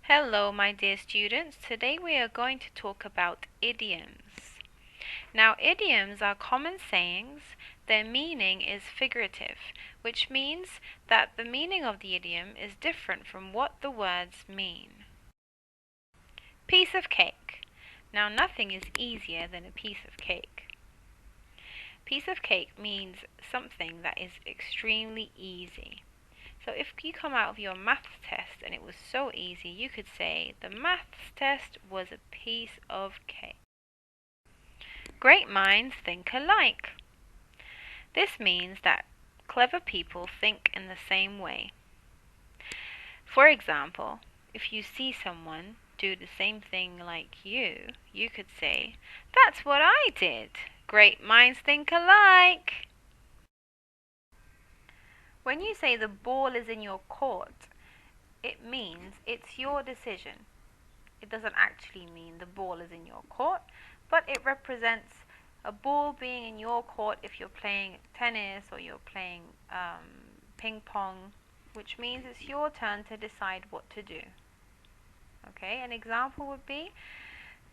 Hello, my dear students. Today we are going to talk about idioms. Now, idioms are common sayings. Their meaning is figurative, which means that the meaning of the idiom is different from what the words mean. Piece of cake. Now, nothing is easier than a piece of cake. Piece of cake means something that is extremely easy. So if you come out of your maths test and it was so easy, you could say the maths test was a piece of cake. Great minds think alike. This means that clever people think in the same way. For example, if you see someone do the same thing like you could say, "That's what I did." Great minds think alike. When you say the ball is in your court, it means it's your decision. It doesn't actually mean the ball is in your court, but it represents a ball being in your court if you're playing tennis or you're playing ping pong, which means it's your turn to decide what to do. Okay, an example would be,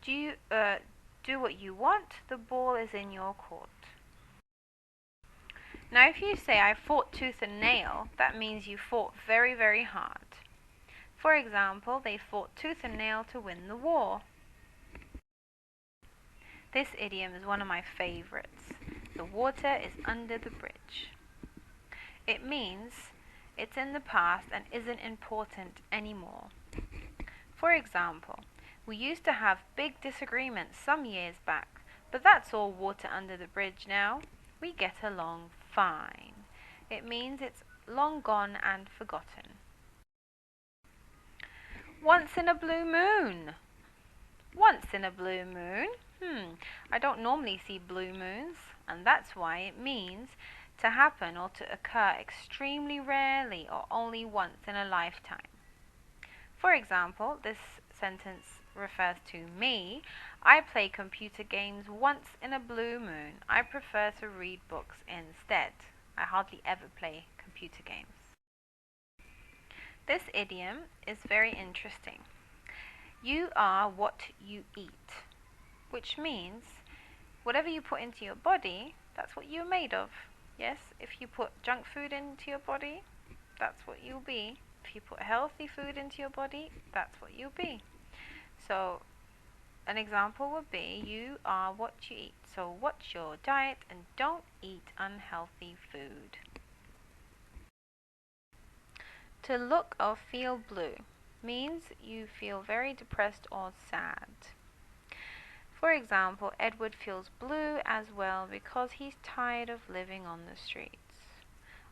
do what you want, the ball is in your court. Now, if you say, "I fought tooth and nail," that means you fought very, very hard. For example, they fought tooth and nail to win the war. This idiom is one of my favorites. The water is under the bridge. It means it's in the past and isn't important anymore. For example, we used to have big disagreements some years back, but that's all water under the bridge now. We get along fine. It means it's long gone and forgotten. Once in a blue moon. Once in a blue moon? I don't normally see blue moons, and that's why it means to happen or to occur extremely rarely or only once in a lifetime. For example, this sentence refers to me. I play computer games once in a blue moon. I prefer to read books instead. I hardly ever play computer games. This idiom is very interesting. You are what you eat, which means whatever you put into your body, that's what you're made of. Yes, if you put junk food into your body, that's what you'll be. If you put healthy food into your body, that's what you'll be. So an example would be, you are what you eat. So watch your diet and don't eat unhealthy food. To look or feel blue means you feel very depressed or sad. For example, Edward feels blue as well because he's tired of living on the streets.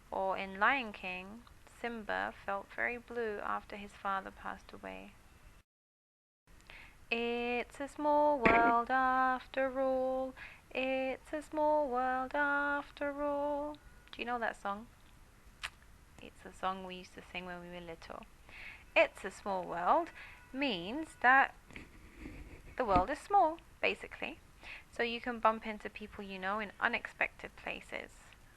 Or in Lion King, Simba felt very blue after his father passed away. It's a small world after all. It's a small world after all. Do you know that song? It's a song we used to sing when we were little. It's a small world means that the world is small, basically. So you can bump into people you know in unexpected places.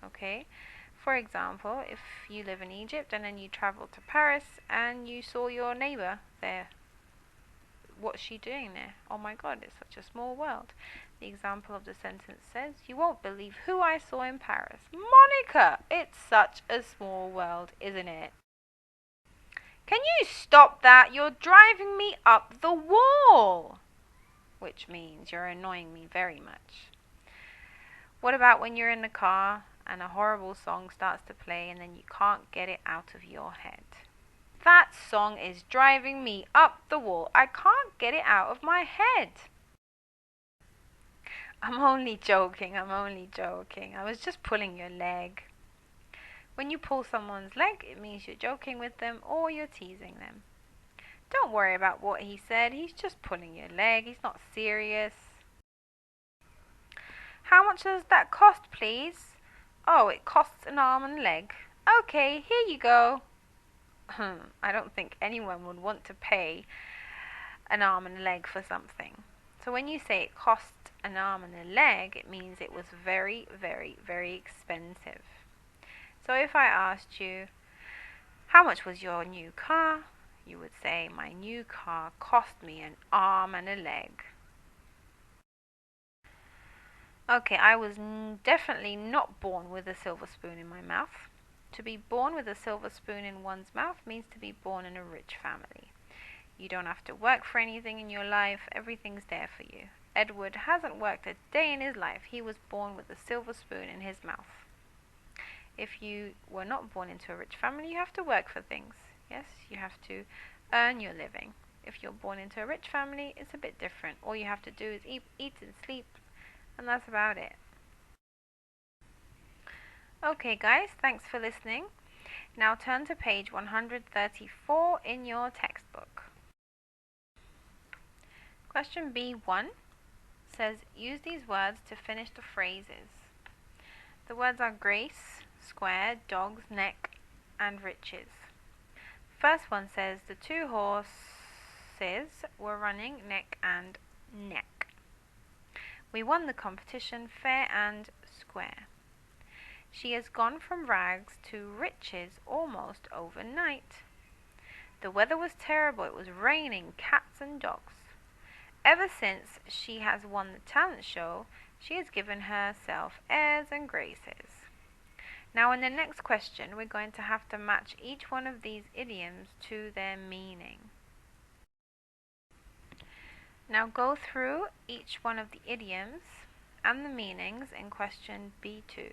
Okay? For example, if you live in Egypt and then you travel to Paris and you saw your neighbor there, what's she doing there? Oh my God, it's such a small world. The example of the sentence says, "You won't believe who I saw in Paris. Monica, it's such a small world, isn't it?" Can you stop that? You're driving me up the wall. Which means you're annoying me very much. What about when you're in the car and a horrible song starts to play and then you can't get it out of your head? That song is driving me up the wall. I can't get it out of my head. I'm only joking. I was just pulling your leg. When you pull someone's leg, it means you're joking with them or you're teasing them. Don't worry about what he said. He's just pulling your leg. He's not serious. How much does that cost, please? Oh, it costs an arm and a leg. Okay, here you go. I don't think anyone would want to pay an arm and a leg for something. So when you say it cost an arm and a leg, it means it was very, very, very expensive. So if I asked you, how much was your new car? You would say, my new car cost me an arm and a leg. Okay, I was definitely not born with a silver spoon in my mouth. To be born with a silver spoon in one's mouth means to be born in a rich family. You don't have to work for anything in your life, everything's there for you. Edward hasn't worked a day in his life. He was born with a silver spoon in his mouth. If you were not born into a rich family, you have to work for things. Yes, you have to earn your living. If you're born into a rich family, it's a bit different. All you have to do is eat and sleep, and that's about it. Okay guys, thanks for listening. Now turn to page 134 in your textbook. Question B1 says, use these words to finish the phrases. The words are grace, square, dog's neck, and riches. First one says, the two horses were running neck and neck. We won the competition fair and square. She has gone from rags to riches almost overnight. The weather was terrible. It was raining cats and dogs. Ever since she has won the talent show, she has given herself airs and graces. Now in the next question, we're going to have to match each one of these idioms to their meaning. Now go through each one of the idioms and the meanings in question B2.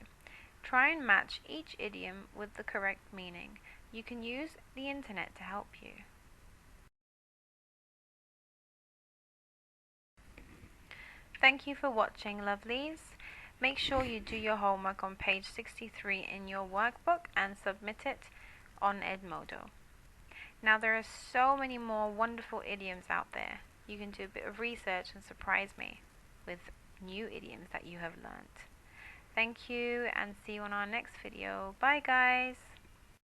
Try and match each idiom with the correct meaning. You can use the internet to help you. Thank you for watching, lovelies. Make sure you do your homework on page 63 in your workbook and submit it on Edmodo. Now there are so many more wonderful idioms out there. You can do a bit of research and surprise me with new idioms that you have learnt. Thank you and see you on our next video. Bye guys!